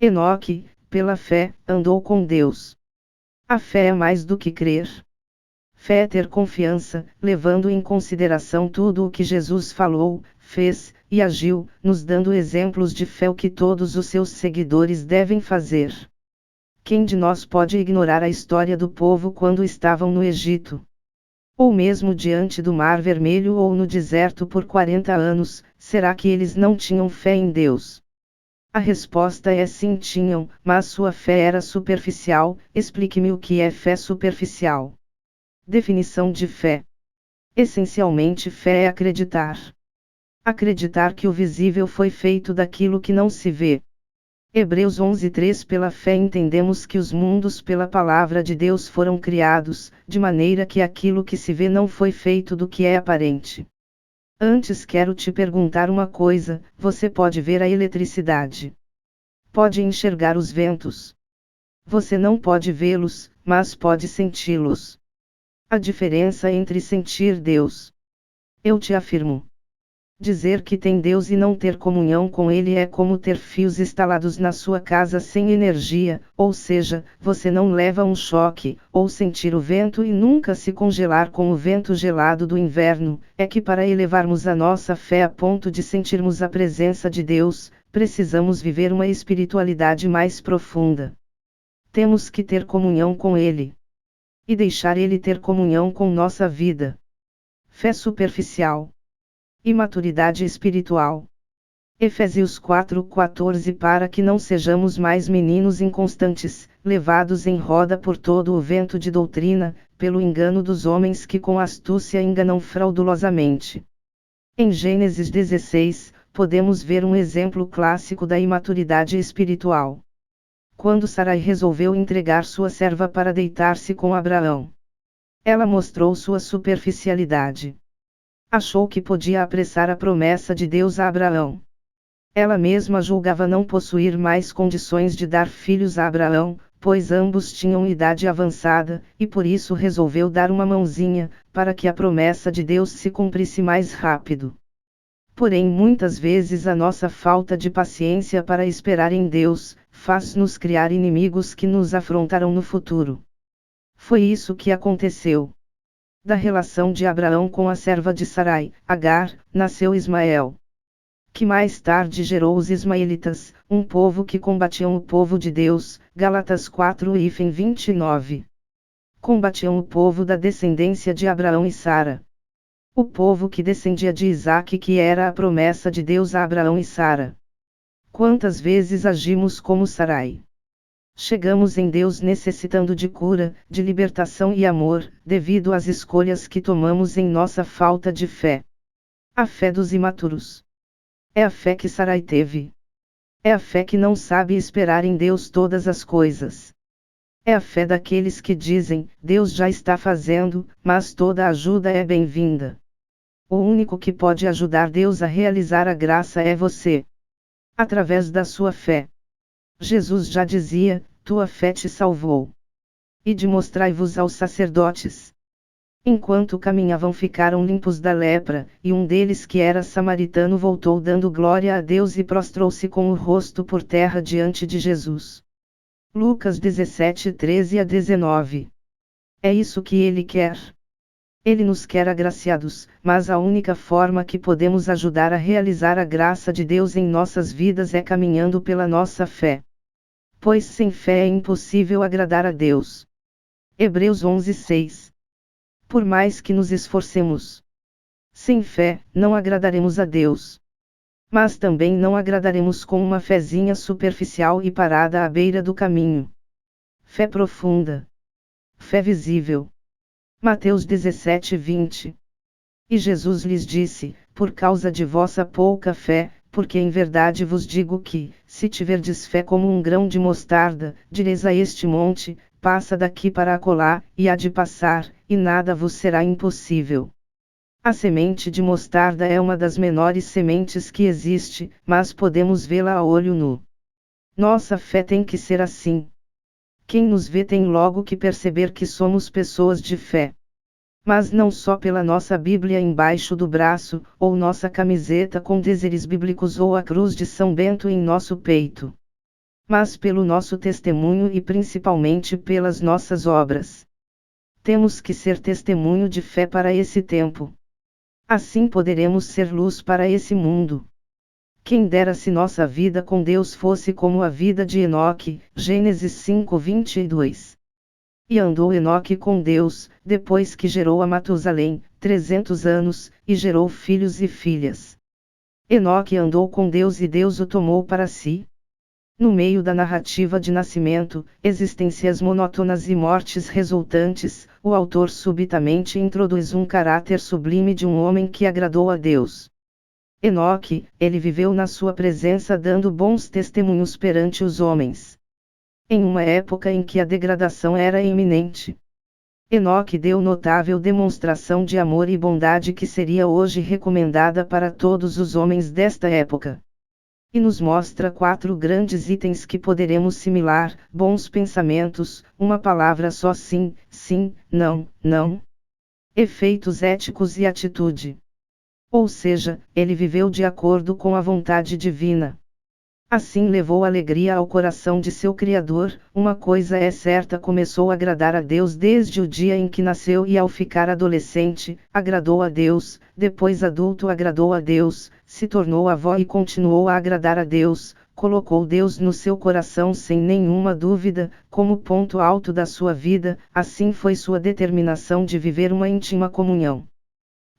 Enoque, pela fé, andou com Deus. A fé é mais do que crer. Fé é ter confiança, levando em consideração tudo o que Jesus falou, fez e agiu, nos dando exemplos de fé o que todos os seus seguidores devem fazer. Quem de nós pode ignorar a história do povo quando estavam no Egito? Ou mesmo diante do Mar Vermelho ou no deserto por 40 anos, será que eles não tinham fé em Deus? A resposta é sim, tinham, mas sua fé era superficial. Explique-me o que é fé superficial. Definição de fé. Essencialmente, fé é acreditar. Acreditar que o visível foi feito daquilo que não se vê. Hebreus 11:3. Pela fé entendemos que os mundos pela palavra de Deus foram criados, de maneira que aquilo que se vê não foi feito do que é aparente. Antes quero te perguntar uma coisa: você pode ver a eletricidade? Pode enxergar os ventos? Você não pode vê-los, mas pode senti-los. A diferença entre sentir Deus. Eu te afirmo. Dizer que tem Deus e não ter comunhão com Ele é como ter fios instalados na sua casa sem energia, ou seja, você não leva um choque, ou sentir o vento e nunca se congelar com o vento gelado do inverno. É que para elevarmos a nossa fé a ponto de sentirmos a presença de Deus, precisamos viver uma espiritualidade mais profunda. Temos que ter comunhão com Ele. E deixar Ele ter comunhão com nossa vida. Fé superficial. Imaturidade espiritual. Efésios 4:14. Para que não sejamos mais meninos inconstantes, levados em roda por todo o vento de doutrina, pelo engano dos homens que com astúcia enganam fraudulosamente. Em Gênesis 16, podemos ver um exemplo clássico da imaturidade espiritual. Quando Sarai resolveu entregar sua serva para deitar-se com Abraão, ela mostrou sua superficialidade. Achou que podia apressar a promessa de Deus a Abraão. Ela mesma julgava não possuir mais condições de dar filhos a Abraão, pois ambos tinham idade avançada, e por isso resolveu dar uma mãozinha, para que a promessa de Deus se cumprisse mais rápido. Porém, muitas vezes a nossa falta de paciência para esperar em Deus, faz-nos criar inimigos que nos afrontarão no futuro. Foi isso que aconteceu. Da relação de Abraão com a serva de Sarai, Agar, nasceu Ismael, que mais tarde gerou os ismaelitas, um povo que combatiam o povo de Deus. Gálatas 4:29. Combatiam o povo da descendência de Abraão e Sara. O povo que descendia de Isaque, que era a promessa de Deus a Abraão e Sara. Quantas vezes agimos como Sarai? Chegamos em Deus necessitando de cura, de libertação e amor, devido às escolhas que tomamos em nossa falta de fé. A fé dos imaturos. É a fé que Sarai teve. É a fé que não sabe esperar em Deus todas as coisas. É a fé daqueles que dizem: Deus já está fazendo, mas toda ajuda é bem-vinda. O único que pode ajudar Deus a realizar a graça é você. Através da sua fé. Jesus já dizia: tua fé te salvou. Ide mostrai-vos aos sacerdotes. Enquanto caminhavam ficaram limpos da lepra, e um deles que era samaritano voltou dando glória a Deus e prostrou-se com o rosto por terra diante de Jesus. Lucas 17:13-19. É isso que Ele quer. Ele nos quer agraciados, mas a única forma que podemos ajudar a realizar a graça de Deus em nossas vidas é caminhando pela nossa fé. Pois sem fé é impossível agradar a Deus. Hebreus 11:6. Por mais que nos esforcemos, sem fé, não agradaremos a Deus. Mas também não agradaremos com uma fezinha superficial e parada à beira do caminho. Fé profunda. Fé visível. Mateus 17:20. E Jesus lhes disse: por causa de vossa pouca fé, porque em verdade vos digo que, se tiverdes fé como um grão de mostarda, direis a este monte: passa daqui para acolá, e há de passar, e nada vos será impossível. A semente de mostarda é uma das menores sementes que existe, mas podemos vê-la a olho nu. Nossa fé tem que ser assim. Quem nos vê tem logo que perceber que somos pessoas de fé. Mas não só pela nossa Bíblia embaixo do braço, ou nossa camiseta com dizeres bíblicos ou a cruz de São Bento em nosso peito. mas pelo nosso testemunho e principalmente pelas nossas obras. Temos que ser testemunho de fé para esse tempo. Assim poderemos ser luz para esse mundo. Quem dera se nossa vida com Deus fosse como a vida de Enoque, Gênesis 5:22. E andou Enoque com Deus, depois que gerou a Matusalém, 300 anos, e gerou filhos e filhas. Enoque andou com Deus e Deus o tomou para si. No meio da narrativa de nascimento, existências monótonas e mortes resultantes, o autor subitamente introduz um caráter sublime de um homem que agradou a Deus. Enoque, ele viveu na sua presença dando bons testemunhos perante os homens. Em uma época em que a degradação era iminente. Enoque deu notável demonstração de amor e bondade que seria hoje recomendada para todos os homens desta época. E nos mostra 4 grandes itens que poderemos similar: bons pensamentos, uma palavra só sim, sim, não, não. Efeitos éticos e atitude. Ou seja, ele viveu de acordo com a vontade divina. Assim levou alegria ao coração de seu Criador. Uma coisa é certa: começou a agradar a Deus desde o dia em que nasceu e ao ficar adolescente, agradou a Deus, depois adulto agradou a Deus, se tornou avó e continuou a agradar a Deus, colocou Deus no seu coração sem nenhuma dúvida, como ponto alto da sua vida. Assim foi sua determinação de viver uma íntima comunhão.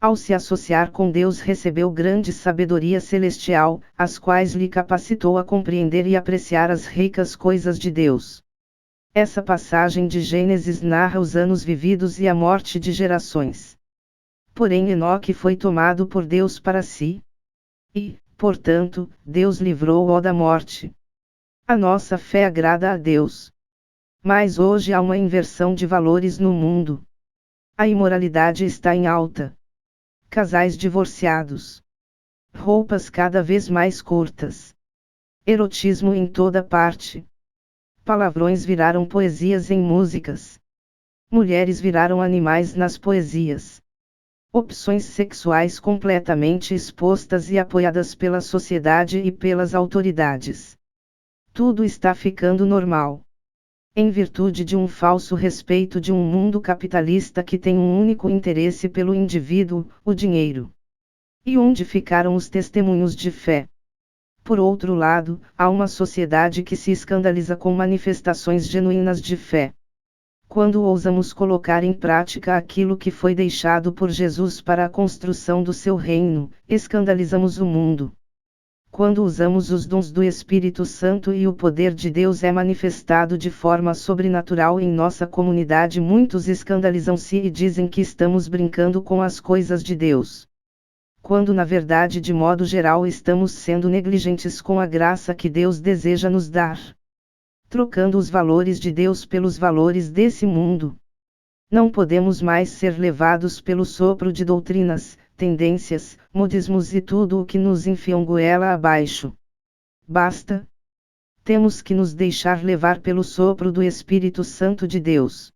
Ao se associar com Deus recebeu grande sabedoria celestial, as quais lhe capacitou a compreender e apreciar as ricas coisas de Deus. Essa passagem de Gênesis narra os anos vividos e a morte de gerações. Porém Enoque foi tomado por Deus para si. E, portanto, Deus livrou-o da morte. A nossa fé agrada a Deus. Mas hoje há uma inversão de valores no mundo. A imoralidade está em alta. Casais divorciados. Roupas cada vez mais curtas. Erotismo em toda parte. Palavrões viraram poesias em músicas. Mulheres viraram animais nas poesias. Opções sexuais completamente expostas e apoiadas pela sociedade e pelas autoridades. Tudo está ficando normal. Em virtude de um falso respeito de um mundo capitalista que tem um único interesse pelo indivíduo, o dinheiro. E onde ficaram os testemunhos de fé? Por outro lado, há uma sociedade que se escandaliza com manifestações genuínas de fé. Quando ousamos colocar em prática aquilo que foi deixado por Jesus para a construção do seu reino, escandalizamos o mundo. Quando usamos os dons do Espírito Santo e o poder de Deus é manifestado de forma sobrenatural em nossa comunidade, muitos escandalizam-se e dizem que estamos brincando com as coisas de Deus. Quando na verdade, de modo geral, estamos sendo negligentes com a graça que Deus deseja nos dar. Trocando os valores de Deus pelos valores desse mundo. Não podemos mais ser levados pelo sopro de doutrinas, tendências, modismos e tudo o que nos enfiam goela abaixo. Basta. Temos que nos deixar levar pelo sopro do Espírito Santo de Deus.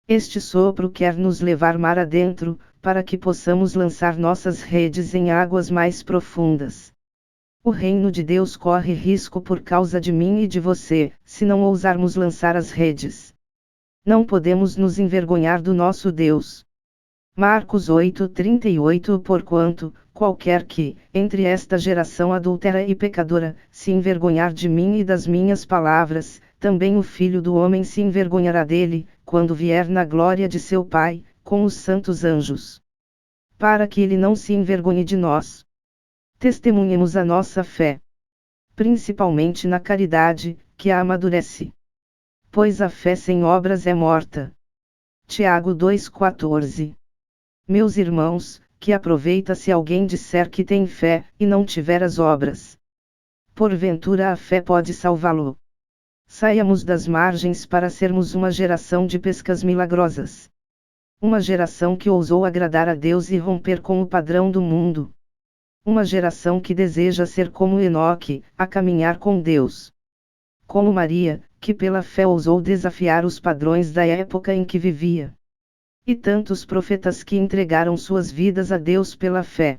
Este sopro quer nos levar mar adentro, para que possamos lançar nossas redes em águas mais profundas. O reino de Deus corre risco por causa de mim e de você, se não ousarmos lançar as redes. Não podemos nos envergonhar do nosso Deus. Marcos 8:38 Porquanto, qualquer que, entre esta geração adúltera e pecadora, se envergonhar de mim e das minhas palavras, também o Filho do Homem se envergonhará dele, quando vier na glória de seu Pai, com os santos anjos. Para que ele não se envergonhe de nós. Testemunhemos a nossa fé. Principalmente na caridade, que a amadurece. Pois a fé sem obras é morta. Tiago 2:14. Meus irmãos, que aproveita se alguém disser que tem fé, e não tiver as obras? Porventura a fé pode salvá-lo. Saiamos das margens para sermos uma geração de pescas milagrosas. Uma geração que ousou agradar a Deus e romper com o padrão do mundo. Uma geração que deseja ser como Enoque, a caminhar com Deus. Como Maria, que pela fé ousou desafiar os padrões da época em que vivia. E tantos profetas que entregaram suas vidas a Deus pela fé.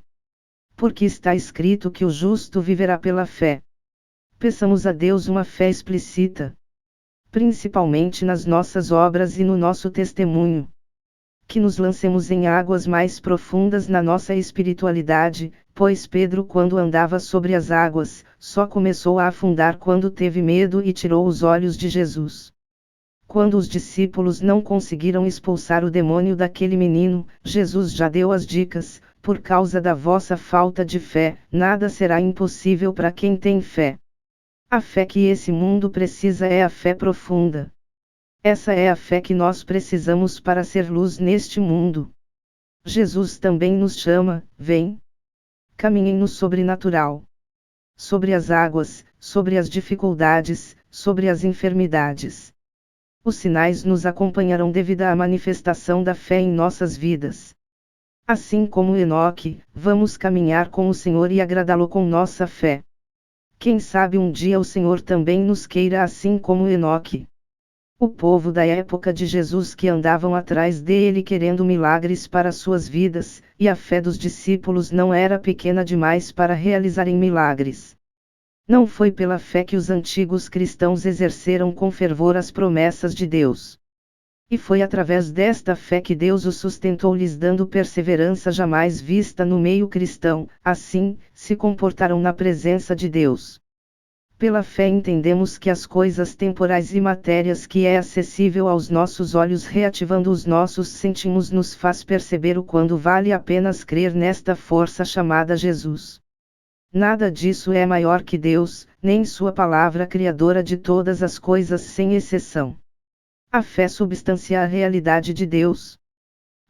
Porque está escrito que o justo viverá pela fé. Peçamos a Deus uma fé explícita, principalmente nas nossas obras e no nosso testemunho. Que nos lancemos em águas mais profundas na nossa espiritualidade, pois Pedro, quando andava sobre as águas, só começou a afundar quando teve medo e tirou os olhos de Jesus. Quando os discípulos não conseguiram expulsar o demônio daquele menino, Jesus já deu as dicas: por causa da vossa falta de fé, nada será impossível para quem tem fé. A fé que esse mundo precisa é a fé profunda. Essa é a fé que nós precisamos para ser luz neste mundo. Jesus também nos chama: vem, caminhem no sobrenatural. Sobre as águas, sobre as dificuldades, sobre as enfermidades. Os sinais nos acompanharão devido à manifestação da fé em nossas vidas. Assim como Enoque, vamos caminhar com o Senhor e agradá-lo com nossa fé. Quem sabe um dia o Senhor também nos queira assim como Enoque. O povo da época de Jesus que andavam atrás dele querendo milagres para suas vidas, e a fé dos discípulos não era pequena demais para realizarem milagres. Não foi pela fé que os antigos cristãos exerceram com fervor as promessas de Deus. E foi através desta fé que Deus os sustentou, lhes dando perseverança jamais vista no meio cristão, assim, se comportaram na presença de Deus. Pela fé entendemos que as coisas temporais e matérias que é acessível aos nossos olhos reativando os nossos sentimentos nos faz perceber o quanto vale a pena crer nesta força chamada Jesus. Nada disso é maior que Deus, nem sua palavra criadora de todas as coisas sem exceção. A fé substancia a realidade de Deus.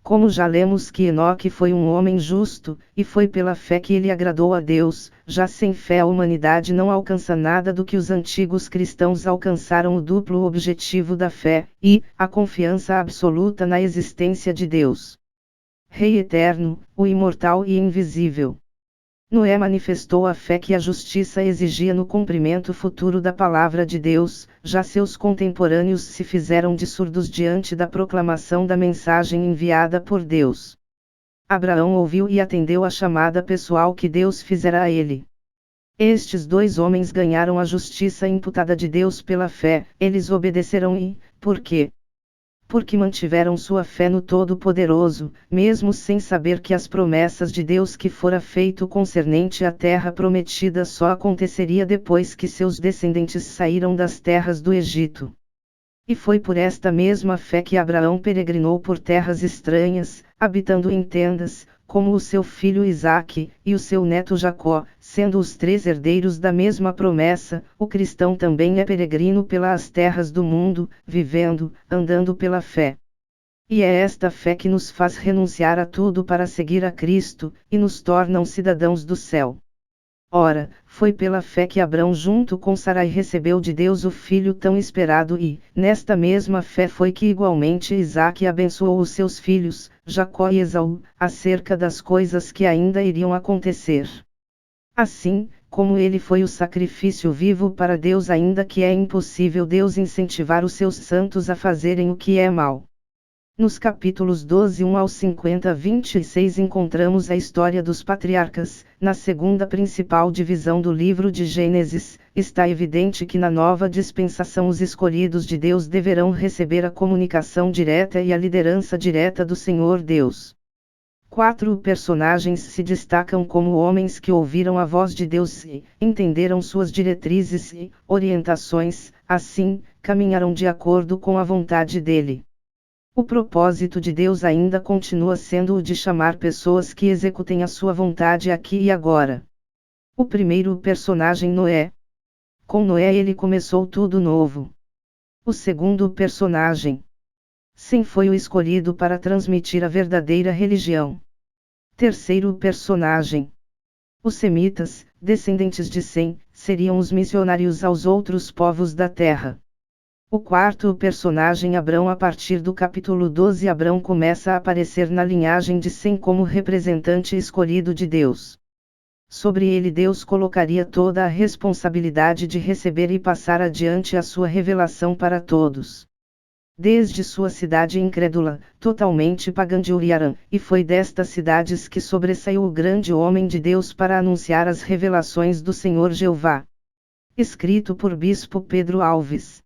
Como já lemos que Enoque foi um homem justo, e foi pela fé que ele agradou a Deus, já sem fé a humanidade não alcança nada do que os antigos cristãos alcançaram, o duplo objetivo da fé, e a confiança absoluta na existência de Deus. Rei eterno, o imortal e invisível. Noé manifestou a fé que a justiça exigia no cumprimento futuro da palavra de Deus, já seus contemporâneos se fizeram de surdos diante da proclamação da mensagem enviada por Deus. Abraão ouviu e atendeu a chamada pessoal que Deus fizera a ele. Estes dois homens ganharam a justiça imputada de Deus pela fé, eles obedeceram e, por quê? Porque mantiveram sua fé no Todo-Poderoso, mesmo sem saber que as promessas de Deus que fora feito concernente à terra prometida só aconteceria depois que seus descendentes saíram das terras do Egito. E foi por esta mesma fé que Abraão peregrinou por terras estranhas, habitando em tendas, como o seu filho Isaque, e o seu neto Jacó, sendo os três herdeiros da mesma promessa. O cristão também é peregrino pelas terras do mundo, vivendo, andando pela fé. E é esta fé que nos faz renunciar a tudo para seguir a Cristo, e nos torna cidadãos do céu. Ora, foi pela fé que Abrão junto com Sarai recebeu de Deus o filho tão esperado e, nesta mesma fé foi que igualmente Isaque abençoou os seus filhos, Jacó e Esaú, acerca das coisas que ainda iriam acontecer. Assim, como ele foi o sacrifício vivo para Deus, ainda que é impossível Deus incentivar os seus santos a fazerem o que é mal. Nos capítulos 12, 1 ao 50, 26 encontramos a história dos patriarcas. Na segunda principal divisão do livro de Gênesis, está evidente que na nova dispensação os escolhidos de Deus deverão receber a comunicação direta e a liderança direta do Senhor Deus. 4 personagens se destacam como homens que ouviram a voz de Deus e entenderam suas diretrizes e orientações, assim, caminharam de acordo com a vontade dele. O propósito de Deus ainda continua sendo o de chamar pessoas que executem a sua vontade aqui e agora. O primeiro personagem Noé. Com Noé ele começou tudo novo. O segundo personagem. Sem foi o escolhido para transmitir a verdadeira religião. Terceiro personagem. Os semitas, descendentes de Sem, seriam os missionários aos outros povos da terra. O quarto personagem Abrão. A partir do capítulo 12 Abrão começa a aparecer na linhagem de Sem como representante escolhido de Deus. Sobre ele Deus colocaria toda a responsabilidade de receber e passar adiante a sua revelação para todos. Desde sua cidade incrédula, totalmente pagã de Uri-Arã, e foi destas cidades que sobressaiu o grande homem de Deus para anunciar as revelações do Senhor Jeová. Escrito por Bispo Pedro Alves.